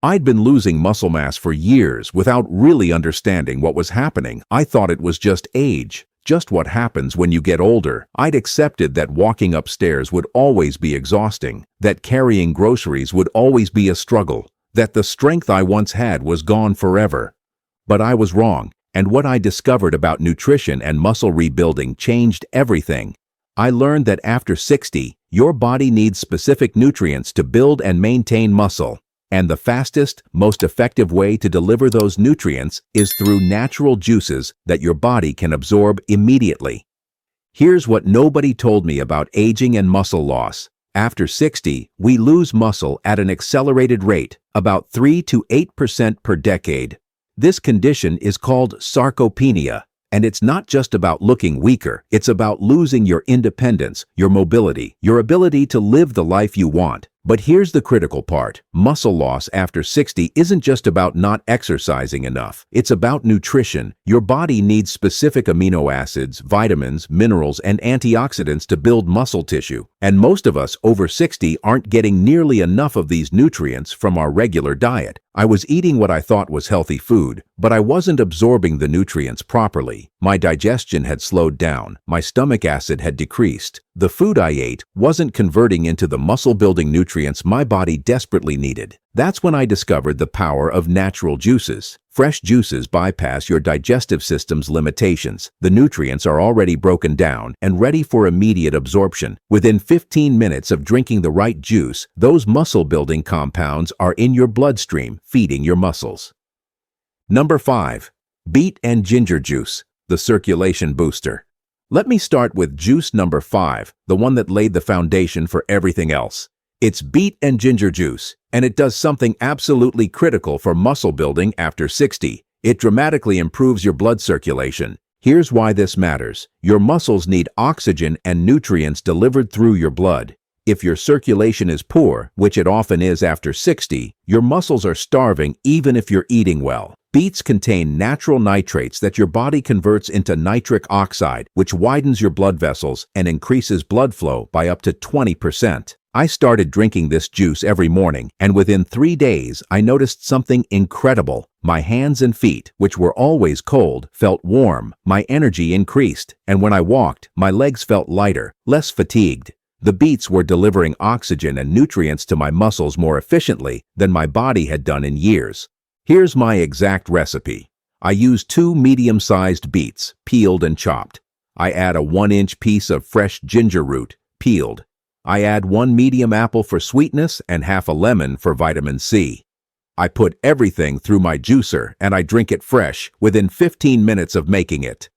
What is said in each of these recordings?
I'd been losing muscle mass for years without really understanding what was happening. I thought it was just age, just what happens when you get older. I'd accepted that walking upstairs would always be exhausting, that carrying groceries would always be a struggle, that the strength I once had was gone forever. But I was wrong, and what I discovered about nutrition and muscle rebuilding changed everything. I learned that after 60, your body needs specific nutrients to build and maintain muscle. And the fastest, most effective way to deliver those nutrients is through natural juices that your body can absorb immediately. Here's what nobody told me about aging and muscle loss. After 60, we lose muscle at an accelerated rate, about 3 to 8% per decade. This condition is called sarcopenia, and it's not just about looking weaker, it's about losing your independence, your mobility, your ability to live the life you want. But here's the critical part. Muscle loss after 60 isn't just about not exercising enough. It's about nutrition. Your body needs specific amino acids, vitamins, minerals, and antioxidants to build muscle tissue. And most of us over 60 aren't getting nearly enough of these nutrients from our regular diet. I was eating what I thought was healthy food, but I wasn't absorbing the nutrients properly. My digestion had slowed down. My stomach acid had decreased. The food I ate wasn't converting into the muscle-building nutrients my body desperately needed. That's when I discovered the power of natural juices. Fresh juices bypass your digestive system's limitations. The nutrients are already broken down and ready for immediate absorption. Within 15 minutes of drinking the right juice, those muscle-building compounds are in your bloodstream, feeding your muscles. Number 5. Beet and ginger juice, the circulation booster. Let me start with juice number 5, the one that laid the foundation for everything else. It's beet and ginger juice, and it does something absolutely critical for muscle building after 60. It dramatically improves your blood circulation. Here's why this matters. Your muscles need oxygen and nutrients delivered through your blood. If your circulation is poor, which it often is after 60, your muscles are starving even if you're eating well. Beets contain natural nitrates that your body converts into nitric oxide, which widens your blood vessels and increases blood flow by up to 20%. I started drinking this juice every morning, and within 3 days, I noticed something incredible. My hands and feet, which were always cold, felt warm. My energy increased, and when I walked, my legs felt lighter, less fatigued. The beets were delivering oxygen and nutrients to my muscles more efficiently than my body had done in years. Here's my exact recipe. I use 2 medium-sized beets, peeled and chopped. I add a 1-inch piece of fresh ginger root, peeled. I add 1 medium apple for sweetness and half a lemon for vitamin C. I put everything through my juicer and I drink it fresh within 15 minutes of making it.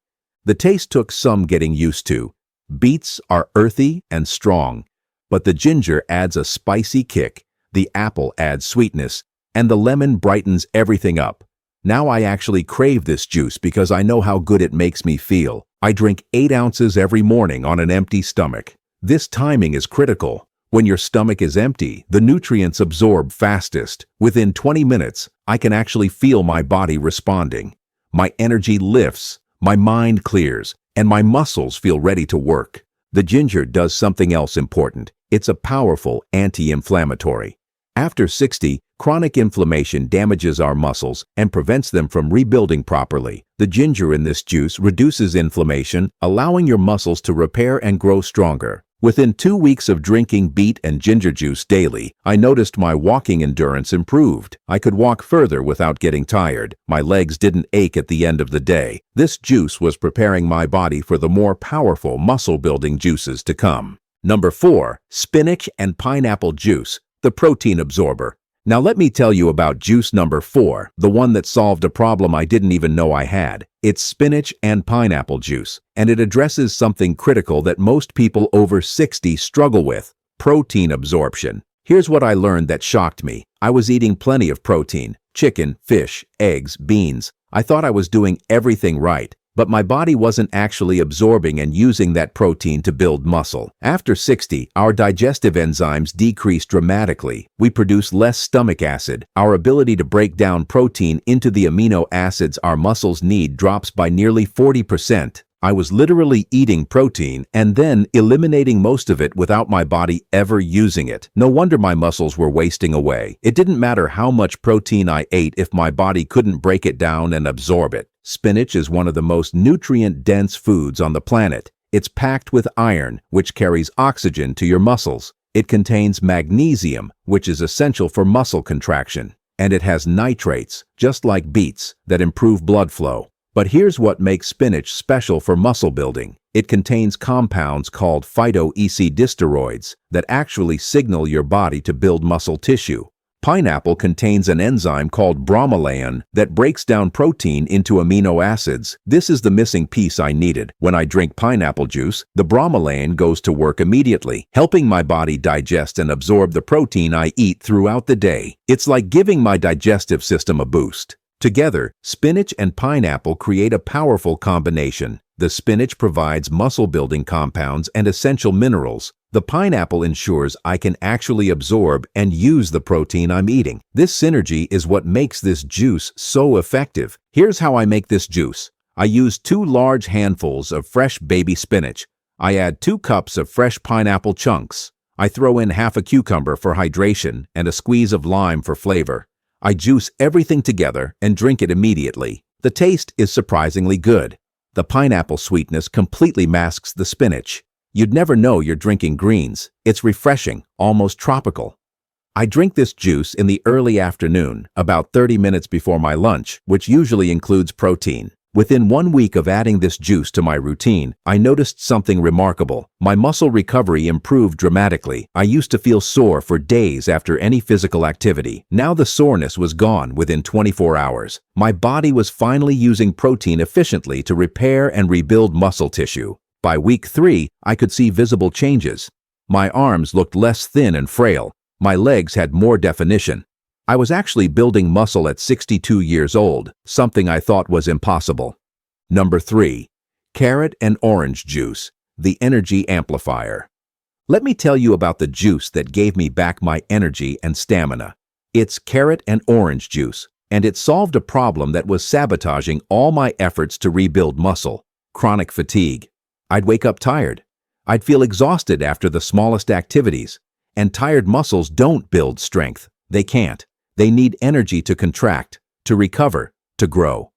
The taste took some getting used to. Beets are earthy and strong, but the ginger adds a spicy kick, the apple adds sweetness, and the lemon brightens everything up. Now I actually crave this juice because I know how good it makes me feel. I drink 8 ounces every morning on an empty stomach. This timing is critical. When your stomach is empty, the nutrients absorb fastest. Within 20 minutes, I can actually feel my body responding. My energy lifts, my mind clears, and my muscles feel ready to work. The ginger does something else important. It's a powerful anti-inflammatory. After 60, chronic inflammation damages our muscles and prevents them from rebuilding properly. The ginger in this juice reduces inflammation, allowing your muscles to repair and grow stronger. Within 2 weeks of drinking beet and ginger juice daily, I noticed my walking endurance improved. I could walk further without getting tired. My legs didn't ache at the end of the day. This juice was preparing my body for the more powerful muscle-building juices to come. Number 4. Spinach and pineapple juice, the protein absorber. Now let me tell you about juice number 4, the one that solved a problem I didn't even know I had. It's spinach and pineapple juice, and it addresses something critical that most people over 60 struggle with: protein absorption. Here's what I learned that shocked me. I was eating plenty of protein: chicken, fish, eggs, beans. I thought I was doing everything right, but my body wasn't actually absorbing and using that protein to build muscle. After 60, our digestive enzymes decrease dramatically. We produce less stomach acid. Our ability to break down protein into the amino acids our muscles need drops by nearly 40%. I was literally eating protein and then eliminating most of it without my body ever using it. No wonder my muscles were wasting away. It didn't matter how much protein I ate if my body couldn't break it down and absorb it. Spinach is one of the most nutrient-dense foods on the planet. It's packed with iron, which carries oxygen to your muscles. It contains magnesium, which is essential for muscle contraction. And it has nitrates, just like beets, that improve blood flow. But here's what makes spinach special for muscle building. It contains compounds called phytoescidsteroids that actually signal your body to build muscle tissue. Pineapple contains an enzyme called bromelain that breaks down protein into amino acids. This is the missing piece I needed. When I drink pineapple juice, the bromelain goes to work immediately, helping my body digest and absorb the protein I eat throughout the day. It's like giving my digestive system a boost. Together, spinach and pineapple create a powerful combination. The spinach provides muscle-building compounds and essential minerals. The pineapple ensures I can actually absorb and use the protein I'm eating. This synergy is what makes this juice so effective. Here's how I make this juice. I use 2 large handfuls of fresh baby spinach. I add 2 cups of fresh pineapple chunks. I throw in half a cucumber for hydration and a squeeze of lime for flavor. I juice everything together and drink it immediately. The taste is surprisingly good. The pineapple sweetness completely masks the spinach. You'd never know you're drinking greens. It's refreshing, almost tropical. I drink this juice in the early afternoon, about 30 minutes before my lunch, which usually includes protein. Within 1 week of adding this juice to my routine, I noticed something remarkable. My muscle recovery improved dramatically. I used to feel sore for days after any physical activity. Now the soreness was gone within 24 hours. My body was finally using protein efficiently to repair and rebuild muscle tissue. By week 3, I could see visible changes. My arms looked less thin and frail. My legs had more definition. I was actually building muscle at 62 years old, something I thought was impossible. Number 3. Carrot and orange juice, the energy amplifier. Let me tell you about the juice that gave me back my energy and stamina. It's carrot and orange juice, and it solved a problem that was sabotaging all my efforts to rebuild muscle: chronic fatigue. I'd wake up tired. I'd feel exhausted after the smallest activities. And tired muscles don't build strength. They can't. They need energy to contract, to recover, to grow.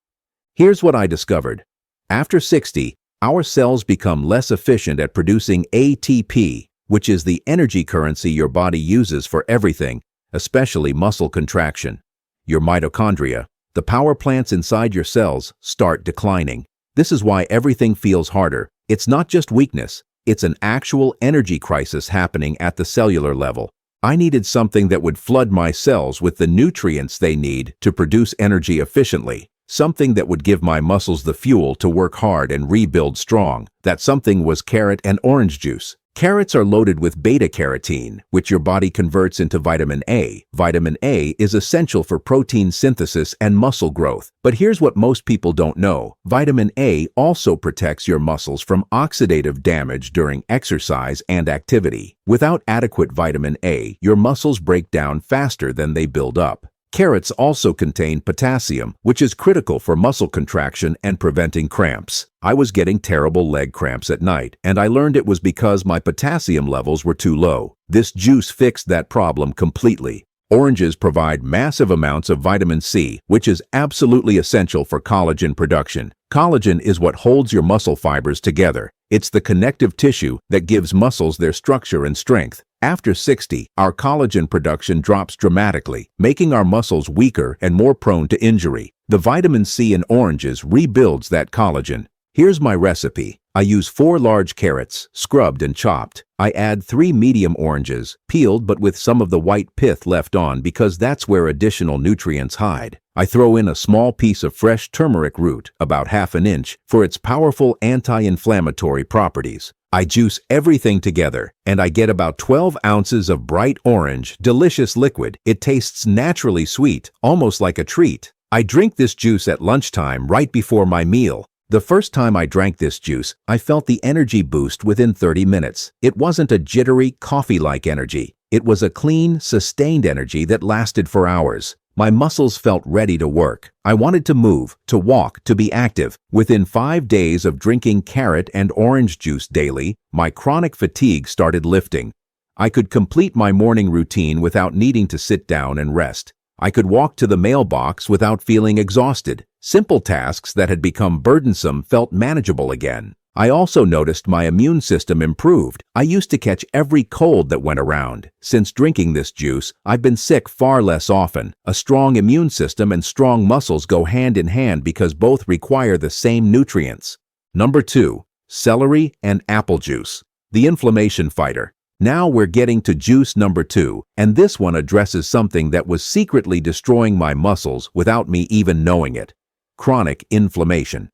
Here's what I discovered. After 60, our cells become less efficient at producing ATP, which is the energy currency your body uses for everything, especially muscle contraction. Your mitochondria, the power plants inside your cells, start declining. This is why everything feels harder. It's not just weakness. It's an actual energy crisis happening at the cellular level. I needed something that would flood my cells with the nutrients they need to produce energy efficiently, something that would give my muscles the fuel to work hard and rebuild strong. That something was carrot and orange juice. Carrots are loaded with beta-carotene, which your body converts into vitamin A. Vitamin A is essential for protein synthesis and muscle growth. But here's what most people don't know. Vitamin A also protects your muscles from oxidative damage during exercise and activity. Without adequate vitamin A, your muscles break down faster than they build up. Carrots also contain potassium, which is critical for muscle contraction and preventing cramps. I was getting terrible leg cramps at night, and I learned it was because my potassium levels were too low. This juice fixed that problem completely. Oranges provide massive amounts of vitamin C, which is absolutely essential for collagen production. Collagen is what holds your muscle fibers together. It's the connective tissue that gives muscles their structure and strength. After 60, our collagen production drops dramatically, making our muscles weaker and more prone to injury. The vitamin C in oranges rebuilds that collagen. Here's my recipe. I use 4 large carrots, scrubbed and chopped. I add 3 medium oranges, peeled but with some of the white pith left on because that's where additional nutrients hide. I throw in a small piece of fresh turmeric root, about ½ an inch, for its powerful anti-inflammatory properties. I juice everything together, and I get about 12 ounces of bright orange, delicious liquid. It tastes naturally sweet, almost like a treat. I drink this juice at lunchtime right before my meal. The first time I drank this juice, I felt the energy boost within 30 minutes. It wasn't a jittery, coffee-like energy. It was a clean, sustained energy that lasted for hours. My muscles felt ready to work. I wanted to move, to walk, to be active. Within 5 days of drinking carrot and orange juice daily, my chronic fatigue started lifting. I could complete my morning routine without needing to sit down and rest. I could walk to the mailbox without feeling exhausted. Simple tasks that had become burdensome felt manageable again. I also noticed my immune system improved. I used to catch every cold that went around. Since drinking this juice, I've been sick far less often. A strong immune system and strong muscles go hand in hand because both require the same nutrients. Number 2. Celery and apple juice. The inflammation fighter. Now we're getting to juice number 2, and this one addresses something that was secretly destroying my muscles without me even knowing it. Chronic inflammation.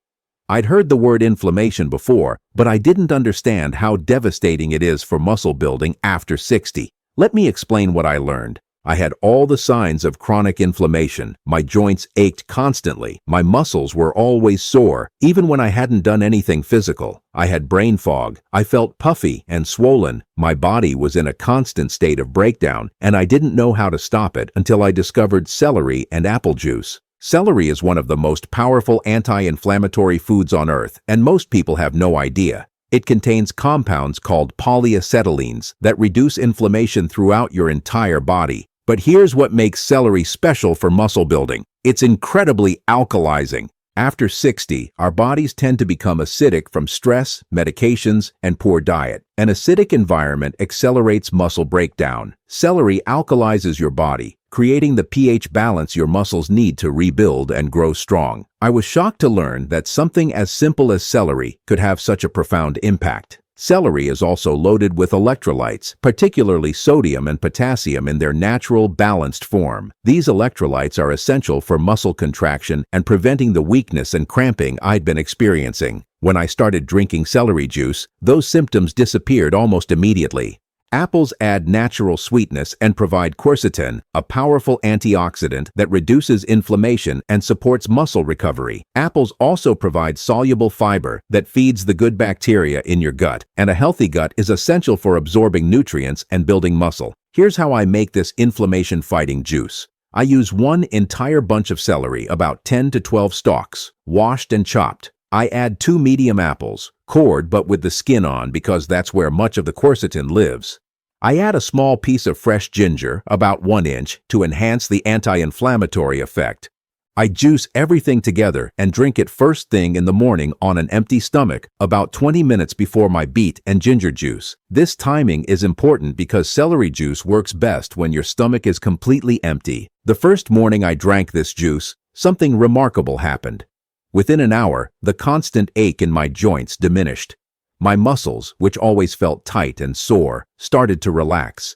I'd heard the word inflammation before, but I didn't understand how devastating it is for muscle building after 60. Let me explain what I learned. I had all the signs of chronic inflammation. My joints ached constantly. My muscles were always sore, even when I hadn't done anything physical. I had brain fog. I felt puffy and swollen. My body was in a constant state of breakdown, and I didn't know how to stop it until I discovered celery and apple juice. Celery is one of the most powerful anti-inflammatory foods on earth, and most people have no idea. It contains compounds called polyacetylenes that reduce inflammation throughout your entire body. But here's what makes celery special for muscle building. It's incredibly alkalizing. After 60, our bodies tend to become acidic from stress, medications, and poor diet. An acidic environment accelerates muscle breakdown. Celery alkalizes your body, creating the pH balance your muscles need to rebuild and grow strong. I was shocked to learn that something as simple as celery could have such a profound impact. Celery is also loaded with electrolytes, particularly sodium and potassium in their natural, balanced form. These electrolytes are essential for muscle contraction and preventing the weakness and cramping I'd been experiencing. When I started drinking celery juice, those symptoms disappeared almost immediately. Apples add natural sweetness and provide quercetin, a powerful antioxidant that reduces inflammation and supports muscle recovery. Apples also provide soluble fiber that feeds the good bacteria in your gut, and a healthy gut is essential for absorbing nutrients and building muscle. Here's how I make this inflammation-fighting juice. I use one entire bunch of celery, about 10 to 12 stalks, washed and chopped. I add 2 medium apples, cored but with the skin on because that's where much of the quercetin lives. I add a small piece of fresh ginger, about 1 inch, to enhance the anti-inflammatory effect. I juice everything together and drink it first thing in the morning on an empty stomach, about 20 minutes before my beet and ginger juice. This timing is important because celery juice works best when your stomach is completely empty. The first morning I drank this juice, something remarkable happened. Within an hour, the constant ache in my joints diminished. My muscles, which always felt tight and sore, started to relax.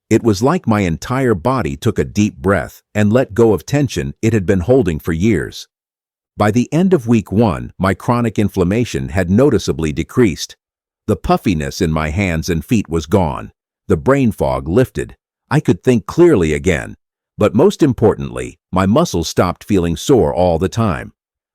It was like my entire body took a deep breath and let go of tension it had been holding for years. By the end of week 1, my chronic inflammation had noticeably decreased. The puffiness in my hands and feet was gone. The brain fog lifted. I could think clearly again. But most importantly, my muscles stopped feeling sore all the time.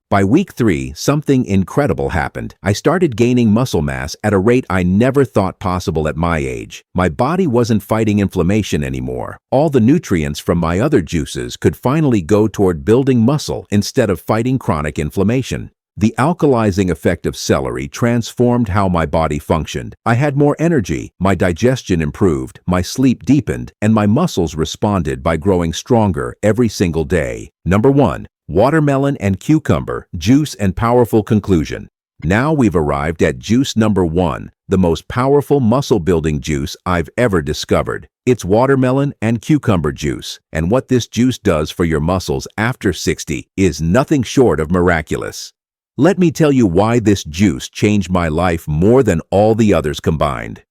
By week 3, something incredible happened. I started gaining muscle mass at a rate I never thought possible at my age. My body wasn't fighting inflammation anymore. All the nutrients from my other juices could finally go toward building muscle instead of fighting chronic inflammation. The alkalizing effect of celery transformed how my body functioned. I had more energy, my digestion improved, my sleep deepened, and my muscles responded by growing stronger every single day. Number 1. Watermelon and cucumber, juice and powerful conclusion. Now we've arrived at juice number 1, the most powerful muscle-building juice I've ever discovered. It's watermelon and cucumber juice, and what this juice does for your muscles after 60 is nothing short of miraculous. Let me tell you why this juice changed my life more than all the others combined.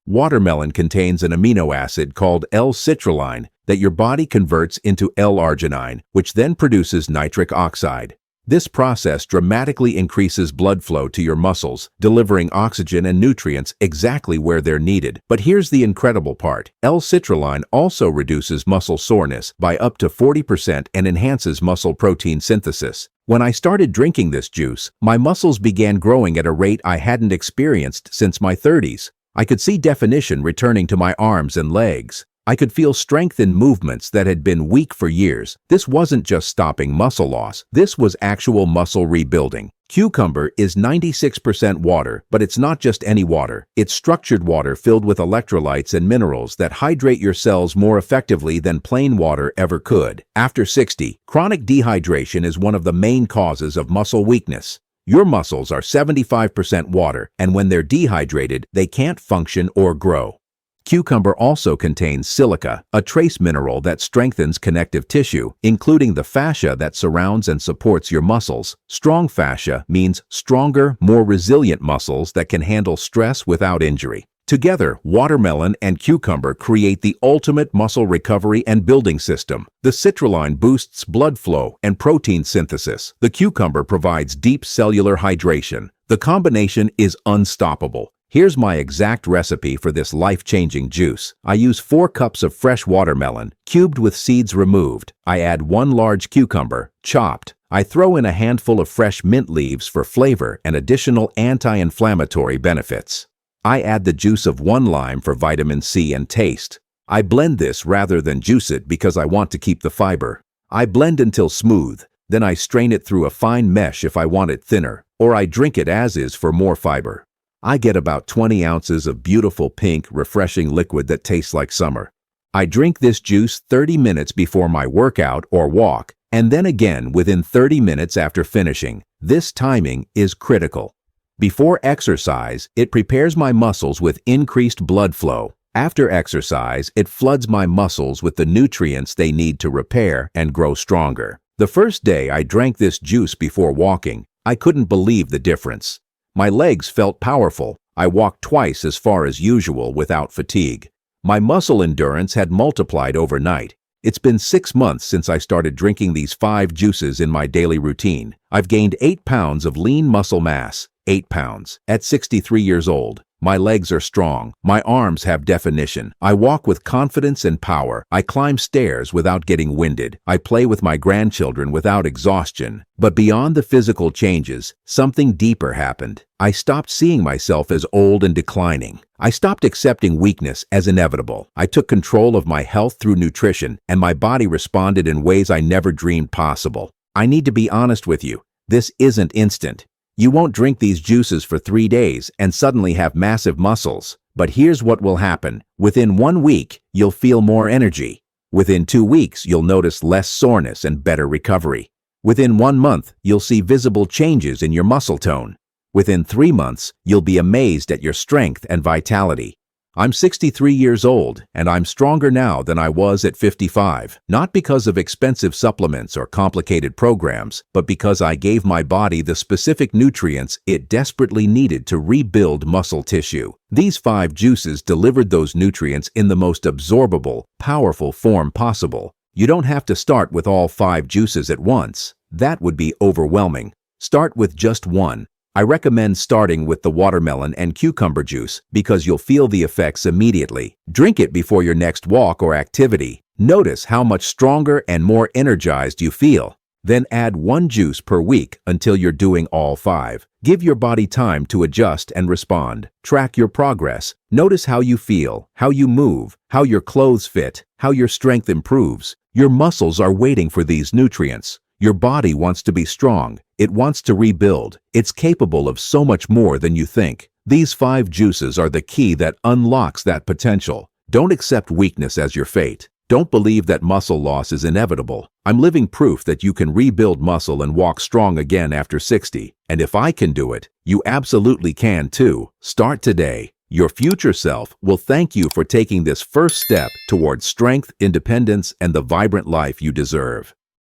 Watermelon contains an amino acid called L-citrulline that your body converts into L-arginine, which then produces nitric oxide. This process dramatically increases blood flow to your muscles, delivering oxygen and nutrients exactly where they're needed. But here's the incredible part. L-citrulline also reduces muscle soreness by up to 40% and enhances muscle protein synthesis. When I started drinking this juice, my muscles began growing at a rate I hadn't experienced since my 30s. I could see definition returning to my arms and legs. I could feel strength in movements that had been weak for years. This wasn't just stopping muscle loss. This was actual muscle rebuilding. Cucumber is 96% water, but it's not just any water. It's structured water filled with electrolytes and minerals that hydrate your cells more effectively than plain water ever could. After 60, chronic dehydration is one of the main causes of muscle weakness. Your muscles are 75% water, and when they're dehydrated, they can't function or grow. Cucumber also contains silica, a trace mineral that strengthens connective tissue, including the fascia that surrounds and supports your muscles. Strong fascia means stronger, more resilient muscles that can handle stress without injury. Together, watermelon and cucumber create the ultimate muscle recovery and building system. The citrulline boosts blood flow and protein synthesis. The cucumber provides deep cellular hydration. The combination is unstoppable. Here's my exact recipe for this life-changing juice. I use 4 cups of fresh watermelon, cubed with seeds removed. I add 1 large cucumber, chopped. I throw in a handful of fresh mint leaves for flavor and additional anti-inflammatory benefits. I add the juice of 1 lime for vitamin C and taste. I blend this rather than juice it because I want to keep the fiber. I blend until smooth. Then I strain it through a fine mesh if I want it thinner, or I drink it as is for more fiber. I get about 20 ounces of beautiful pink, refreshing liquid that tastes like summer. I drink this juice 30 minutes before my workout or walk, and then again within 30 minutes after finishing. This timing is critical. Before exercise, it prepares my muscles with increased blood flow. After exercise, it floods my muscles with the nutrients they need to repair and grow stronger. The first day I drank this juice before walking, I couldn't believe the difference. My legs felt powerful. I walked twice as far as usual without fatigue. My muscle endurance had multiplied overnight. It's been 6 months since I started drinking these 5 juices in my daily routine. I've gained 8 pounds of lean muscle mass. 8 pounds. At 63 years old. My legs are strong. My arms have definition. I walk with confidence and power. I climb stairs without getting winded. I play with my grandchildren without exhaustion. But beyond the physical changes, something deeper happened. I stopped seeing myself as old and declining. I stopped accepting weakness as inevitable. I took control of my health through nutrition, and my body responded in ways I never dreamed possible. I need to be honest with you. This isn't instant. You won't drink these juices for 3 days and suddenly have massive muscles. But here's what will happen. Within 1 week, you'll feel more energy. Within 2 weeks, you'll notice less soreness and better recovery. Within 1 month, you'll see visible changes in your muscle tone. Within 3 months, you'll be amazed at your strength and vitality. I'm 63 years old, and I'm stronger now than I was at 55. Not because of expensive supplements or complicated programs, but because I gave my body the specific nutrients it desperately needed to rebuild muscle tissue. These 5 juices delivered those nutrients in the most absorbable, powerful form possible. You don't have to start with all 5 juices at once. That would be overwhelming. Start with just 1. I recommend starting with the watermelon and cucumber juice because you'll feel the effects immediately. Drink it before your next walk or activity. Notice how much stronger and more energized you feel. Then add 1 juice per week until you're doing all 5. Give your body time to adjust and respond. Track your progress. Notice how you feel, how you move, how your clothes fit, how your strength improves. Your muscles are waiting for these nutrients. Your body wants to be strong. It wants to rebuild. It's capable of so much more than you think. These 5 juices are the key that unlocks that potential. Don't accept weakness as your fate. Don't believe that muscle loss is inevitable. I'm living proof that you can rebuild muscle and walk strong again after 60. And if I can do it, you absolutely can too. Start today. Your future self will thank you for taking this first step towards strength, independence, and the vibrant life you deserve.